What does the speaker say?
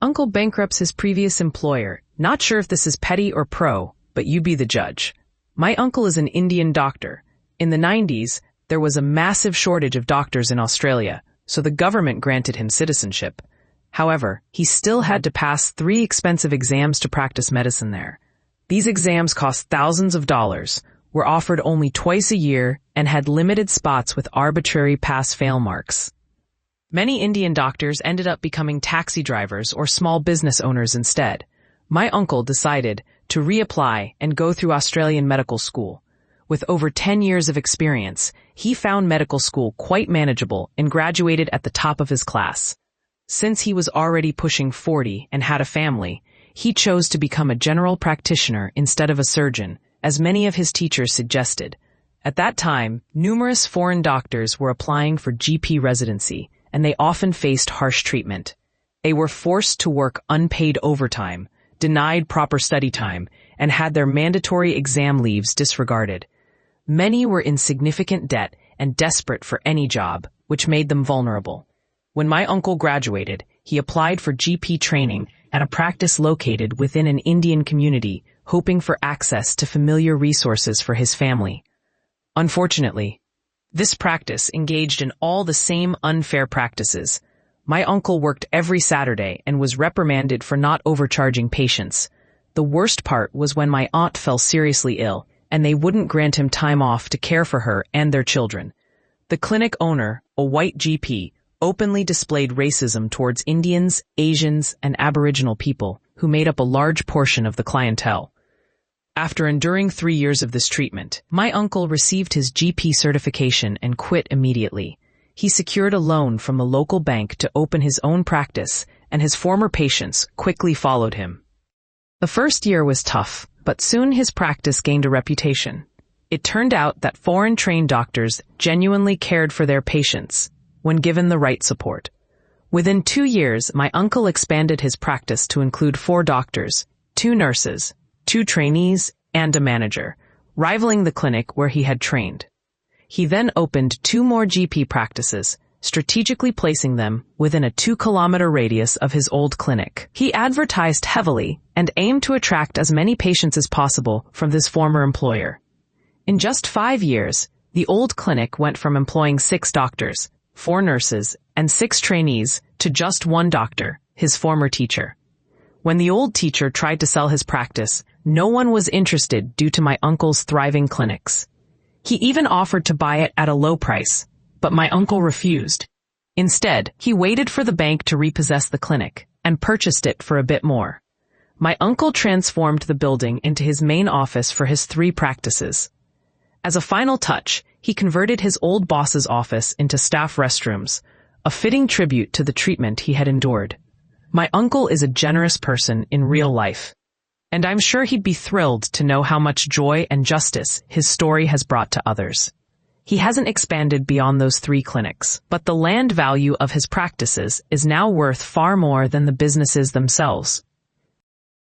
Uncle bankrupts his previous employer. Not sure if this is petty or pro, but you be the judge. My uncle is an Indian doctor. In the 90s, there was a massive shortage of doctors in Australia, so the government granted him citizenship. However, he still had to pass 3 expensive exams to practice medicine there. These exams cost thousands of dollars, were offered only twice a year, and had limited spots with arbitrary pass-fail marks. Many Indian doctors ended up becoming taxi drivers or small business owners instead. My uncle decided to reapply and go through Australian medical school. With over 10 years of experience, he found medical school quite manageable and graduated at the top of his class. Since he was already pushing 40 and had a family, he chose to become a general practitioner instead of a surgeon, as many of his teachers suggested. At that time, numerous foreign doctors were applying for GP residency, and they often faced harsh treatment. They were forced to work unpaid overtime, denied proper study time, and had their mandatory exam leaves disregarded. Many were in significant debt and desperate for any job, which made them vulnerable. When my uncle graduated, he applied for GP training at a practice located within an Indian community, hoping for access to familiar resources for his family. Unfortunately, this practice engaged in all the same unfair practices. My uncle worked every Saturday and was reprimanded for not overcharging patients. The worst part was when my aunt fell seriously ill, and they wouldn't grant him time off to care for her and their children. The clinic owner, a white GP, openly displayed racism towards Indians, Asians, and Aboriginal people, who made up a large portion of the clientele. After enduring 3 years of this treatment, my uncle received his GP certification and quit immediately. He secured a loan from a local bank to open his own practice, and his former patients quickly followed him. The first year was tough, but soon his practice gained a reputation. It turned out that foreign-trained doctors genuinely cared for their patients when given the right support. Within 2 years, my uncle expanded his practice to include 4 doctors, 2 nurses, 2 trainees, and a manager, rivaling the clinic where he had trained. He then opened 2 more GP practices, strategically placing them within a 2-kilometer radius of his old clinic. He advertised heavily and aimed to attract as many patients as possible from this former employer. In just 5 years, the old clinic went from employing 6 doctors, 4 nurses, and 6 trainees to just 1 doctor, his former teacher. When the old teacher tried to sell his practice, no one was interested due to my uncle's thriving clinics. He even offered to buy it at a low price, but my uncle refused. Instead, he waited for the bank to repossess the clinic and purchased it for a bit more. My uncle transformed the building into his main office for his 3 practices. As a final touch, he converted his old boss's office into staff restrooms, a fitting tribute to the treatment he had endured. My uncle is a generous person in real life, and I'm sure he'd be thrilled to know how much joy and justice his story has brought to others. He hasn't expanded beyond those 3 clinics, but the land value of his practices is now worth far more than the businesses themselves.